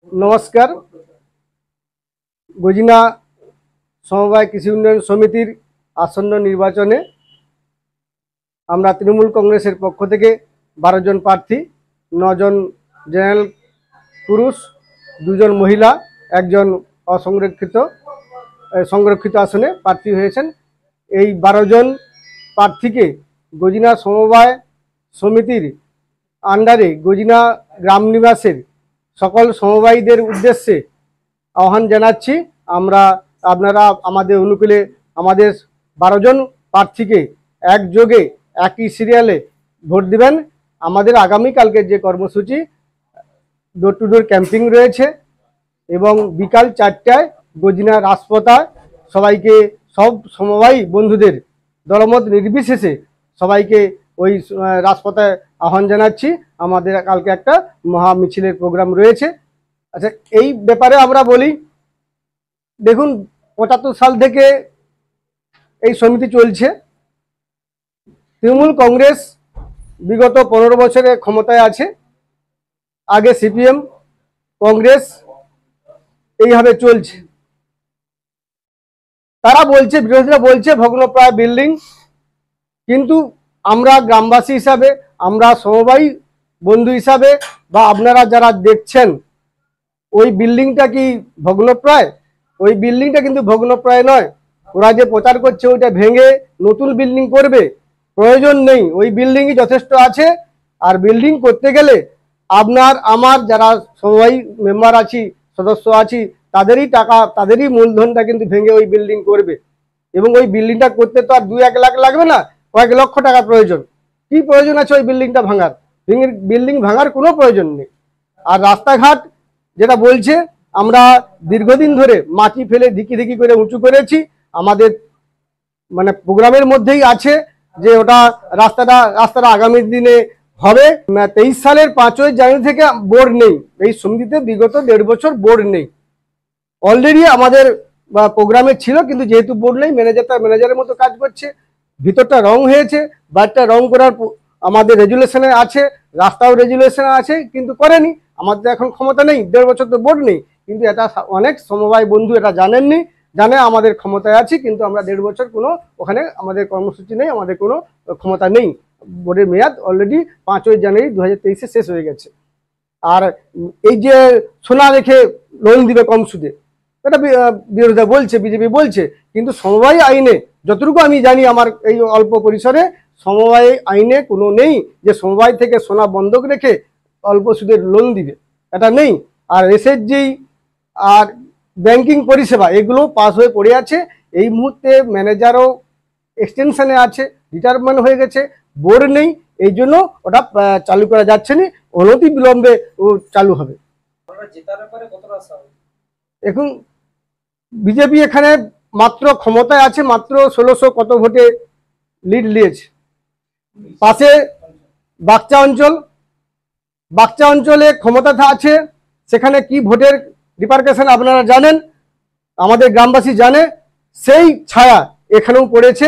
नमस्कार। गजिना समबाय कृषि उन्नयन समितिर आसन्न निर्वाचने तृणमूल कांग्रेसের पक्ष থেকে 12 जन प्रार्थी 9 जन জেনারেল पुरुष 2 जन महिला 1 जन সংরক্ষিত আসনে প্রার্থী হয়েছেন। এই 12 জন প্রার্থীকে গজিনা সমবায় সমিতির আন্ডারে গজিনা গ্রাম নিবাসের সকল সমবায়ীদের উদ্দেশ্যে আহ্বান জানাচ্ছি। আপনারা আমাদের অনুকূলে আমাদের 12 জন প্রার্থীকে একযোগে একই সিরিয়ালে ভোট দিবেন। আমাদের আগামী কালকে যে কর্মসূচি ডোর টু ডোর ক্যাম্পিং রয়েছে এবং বিকাল 4টায় গজিনা রাজপথে সবাইকে সব সমবায়ী বন্ধুদের দলমত নির্বিশেষে সবাইকে ওই রাজপথে আহ্বান জানাচ্ছি। আমাদের কালকে একটা মহা মিছিলের প্রোগ্রাম রয়েছে। আচ্ছা, এই ব্যাপারে আমরা বলি, দেখুন 75 সাল থেকে এই সমিতি চলছে। তৃণমূল কংগ্রেস বিগত 15 বছরে ক্ষমতায় আছে। আগে সিপিএম, কংগ্রেস এইভাবে চলছে। তারা বলছে, বিরোধীরা বলছে ভগ্নপ্রায় বিল্ডিং, কিন্তু আমরা গ্রামবাসী হিসাবে, আমরা সমবায়ী বন্ধু হিসাবে বা আপনারা যারা দেখছেন, ওই বিল্ডিংটা কি ভগ্নপ্রায়? ওই বিল্ডিংটা কিন্তু ভগ্নপ্রায় নয়। ওরা যে প্রচার করছে ওইটা ভেঙে নতুন বিল্ডিং করবে, প্রয়োজন নেই। ওই বিল্ডিংই যথেষ্ট আছে। আর বিল্ডিং করতে গেলে আপনার আমার যারা সমবায়ী মেম্বার আছি, সদস্য আছি, তাদেরই টাকা, তাদেরই মূলধনটা কিন্তু ভেঙে ওই বিল্ডিং করবে। এবং ওই বিল্ডিংটা করতে তো আর 2-1 লাখ লাগবে না, কয়েক লক্ষ টাকা প্রয়োজন। কি প্রয়োজন আছে ওই বিল্ডিংটা ভাঙার? বিল্ডিং ভাঙার কোনো প্রয়োজন নেই। আর রাস্তাঘাট যেটা বলছে, আমরা দীর্ঘদিন ধরে মাটি ফেলে ধিকি ধিকি করে উঁচু করেছি। আমাদের মানে প্রোগ্রামের মধ্যেই আছে যে ওটা রাস্তাটা আগামী দিনে হবে। 23 সালের 5ই জানুয়ারি থেকে বোর্ড নেই এই সমিতিতে, বিগত 1.5 বছর বোর্ড নেই। অলরেডি আমাদের প্রোগ্রামে ছিল, কিন্তু যেহেতু বোর্ড নেই, ম্যানেজারের মতো কাজ করছে। ভিতরটা রং হয়েছে, বাইরটা রং করার আমাদের রেজুলেশনে আছে, রাস্তাও রেজুলেশনে আছে, কিন্তু করেনি। আমাদের এখন ক্ষমতা নেই, 1.5 বছর তো বোর্ড নেই। কিন্তু এটা অনেক সমবায় বন্ধু এটা জানেননি, জানে আমাদের ক্ষমতায় আছি, কিন্তু আমরা 1.5 বছর কোনো ওখানে আমাদের কর্মসূচি নেই, আমাদের কোনো ক্ষমতা নেই। বোর্ডের মেয়াদ অলরেডি 5ই জানুয়ারি 2023-এ শেষ হয়ে গেছে। আর এই যে সোনা রেখে লোন দিবে কম সুদে, এটা বিরোধীরা বলছে, বিজেপি বলছে, কিন্তু সমবায় আইনে যতটুকু আমি জানি, আমার এই অল্প পরিসরে সমবায় আইনে কোনো নেই যে সমবায় থেকে সোনা বন্ধক রেখে অল্প সুদের লোন দিবে, এটা নেই। আর এসএসজি আর ব্যাংকিং পরিষেবা এগুলো পাস হয়ে পড়ে আছে। এই মুহূর্তে ম্যানেজারও এক্সটেনশনে আছে, রিটায়ারমেন্ট হয়ে গেছে, বোর্ড নেই, এই জন্য ওটা চালু করা যাচ্ছে না। অনতি বিলম্বে ও চালু হবে। এখন বিজেপি এখানে মাত্র ক্ষমতায় আছে, মাত্র 1600 কত ভোটে লিড নিয়েছে। পাশে বাগচা অঞ্চলে ক্ষমতা আছে, সেখানে কি ভোটের রিপারকেশন আপনারা জানেন, আমাদের গ্রামবাসী জানে। সেই ছায়া এখানেও পড়েছে,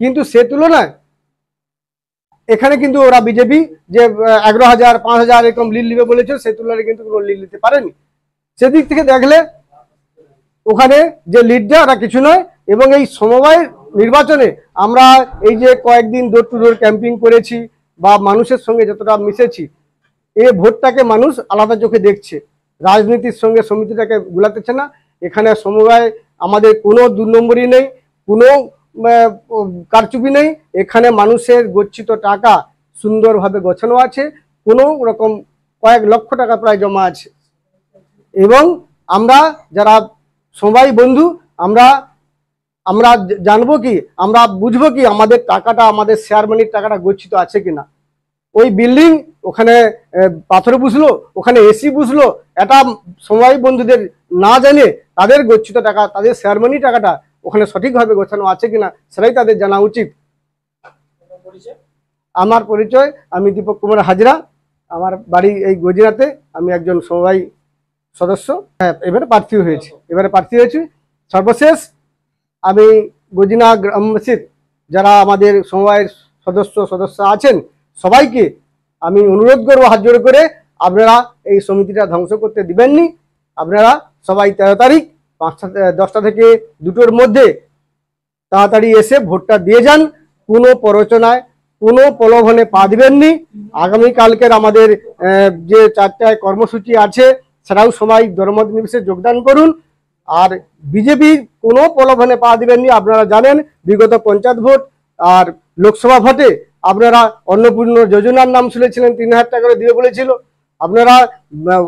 কিন্তু সে তুলনায় এখানে কিন্তু ওরা বিজেপি যে 11,000 5,000 এরকম লিড নিবে বলেছে, সে তুলনায় কিন্তু কোনো লিড নিতে পারেনি। সেদিক থেকে দেখলে ওখানে যে লিডটা ওরা কিছু নয়। এবং এই সমবায় নির্বাচনে আমরা এই যে কয়েকদিন ডোর টু ডোর ক্যাম্পিং করেছি বা মানুষের সঙ্গে যতটা মিশেছি, এই ভোটটাকে মানুষ আলাদা চোখে দেখছে, রাজনীতির সঙ্গে সমিতিটাকে গুলাতেছে না। এখানে সমবায় আমাদের কোনো 2 নম্বরই নেই, কোনো কারচুপি নেই। এখানে মানুষের গচ্ছিত টাকা সুন্দরভাবে গোছানো আছে, কোনো রকম কয়েক লক্ষ টাকা প্রায় জমা আছে। এবং আমরা যারা সমবায় বন্ধু, আমরা জানবো কি, আমরা বুঝবো কি আমাদের টাকাটা, আমাদের শেয়ার মানির টাকাটা গচ্ছিত আছে কিনা। ওই বিল্ডিং ওখানে পাথর বুঝলো, ওখানে এসি বুঝলো, এটা সমবায় বন্ধুদের না জানে তাদের গচ্ছিত টাকা, তাদের শেয়ার মানি টাকাটা ওখানে সঠিকভাবে গোছানো আছে কিনা সেটাই তাদের জানা উচিত। আমার পরিচয়, আমি দীপক কুমার হাজরা, আমার বাড়ি এই গজিনাতে, আমি একজন সমবায় সদস্য। হ্যাঁ, এবারে প্রার্থী হয়েছি। সর্বশেষ আমি গজিনা গ্রামবাসীর যারা আমাদের সমবায়ের সদস্য আছেন সবাইকে আমি অনুরোধ করবো হাত জোড় করে, আপনারা এই সমিতিটা ধ্বংস করতে দিবেননি। আপনারা সবাই 13 তারিখ 10টা থেকে 2টোর মধ্যে তাড়াতাড়ি এসে ভোটটা দিয়ে যান। কোনো প্ররোচনায় কোনো প্রলোভনে পা দিবেননি। আগামীকালকের আমাদের যে 4টায় কর্মসূচি আছে সেটাও সবাই দলমত নির্বিশেষে যোগদান করুন। আর বিজেপি কোনো প্রলোভনে পা দিবেননি। আপনারা জানেন বিগত পঞ্চায়েত ভোট আর লোকসভা ভোটে আপনারা অন্নপূর্ণ যোজনার নাম শুনেছিলেন, 3000 টাকা করে দিবে বলেছিল। আপনারা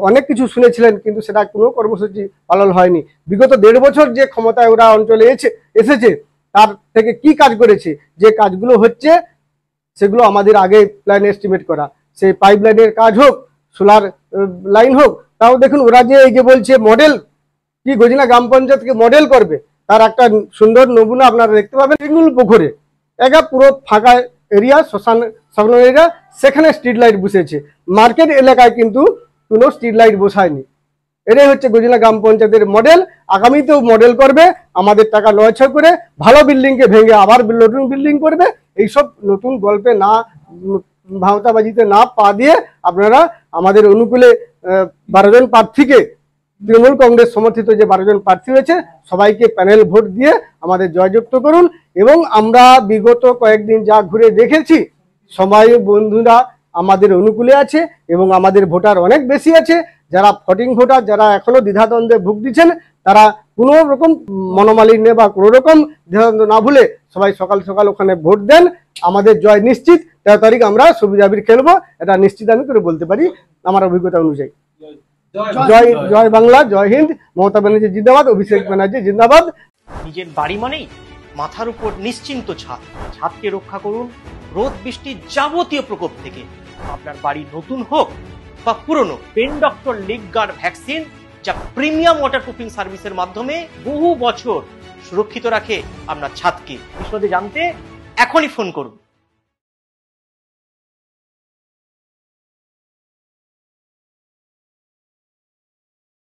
অনেক কিছু শুনেছিলেন, কিন্তু সেটা কোনো কর্মসূচি পালন হয়নি। বিগত 1.5 বছর যে ক্ষমতায় ওরা অঞ্চলে এসেছে তার থেকে কি কাজ করেছে, যে কাজগুলো হচ্ছে সেগুলো আমাদের আগে প্ল্যান এস্টিমেট করা। সেই পাইপ লাইনের কাজ হোক, সোলার লাইন হোক, তাও দেখুন ওরা যে এই যে বলছে মডেল কি গজিনা গ্রাম পঞ্চায়েতকে মডেল করবে, তার একটা সুন্দর নমুনা আপনারা দেখতে পাবেন। টিঙ্গুল পুকুরে একা পুরো ফাঁকা এরিয়া, শ্মশান এরিয়া, সেখানে স্ট্রিট লাইট বসেছে। মার্কেট এলাকায় কিন্তু কোনো স্ট্রিট লাইট বসায়নি। এটাই হচ্ছে গজিনা গ্রাম পঞ্চায়েতের মডেল। আগামীতেও মডেল করবে, আমাদের টাকা নয় করে ভালো বিল্ডিংকে ভেঙে আবার নতুন বিল্ডিং করবে। এইসব নতুন গল্পে না, ভাওতাবাজিতে না পা দিয়ে আপনারা আমাদের অনুকূলে 12 জন প্রার্থীকে, তৃণমূল কংগ্রেস সমর্থিত যে 12 জন প্রার্থী রয়েছে সবাইকে প্যানেল ভোট দিয়ে আমাদের জয়যুক্ত করুন। এবং আমরা বিগত কয়েকদিন যা ঘুরে দেখেছি সবাই বন্ধুরা আমাদের অনুকূলে আছে এবং আমাদের ভোটার অনেক বেশি আছে। যারা ফটিং ভোটার, যারা এখনো দ্বিধাদ্বন্দ্বে ভুগছেন, তারা কোনো রকম মনোমালিন্য বা কোনো রকম দ্বিধাদ্বন্দ্ব না ভুলে সবাই সকাল সকাল ওখানে ভোট দেন। আমাদের জয় নিশ্চিত। 13 তারিখ আমরা সবুজ আবির খেলবো, এটা নিশ্চিত আমি করে বলতে পারি আমার অভিজ্ঞতা অনুযায়ী। জয় জয় বাংলা, জয় হিন্দ। মমতা ব্যানার্জি জিন্দাবাদ, অভিষেক ব্যানার্জি জিন্দাবাদ। নিজের বাড়ি মানেই মাথার উপর নিশ্চিন্ত ছাদ। ছাদকে রক্ষা করুন রোদ বৃষ্টির যাবতীয় প্রকোপ থেকে। আপনার বাড়ি নতুন হোক বা পুরনো, পেন ডক্টর লিগ গার্ড ভ্যাকসিন, যা প্রিমিয়াম ওয়াটারপ্রুফিং সার্ভিসের মাধ্যমে বহু বছর সুরক্ষিত রাখে আপনার ছাদকে। বিশদে জানতে এখনই ফোন করুন।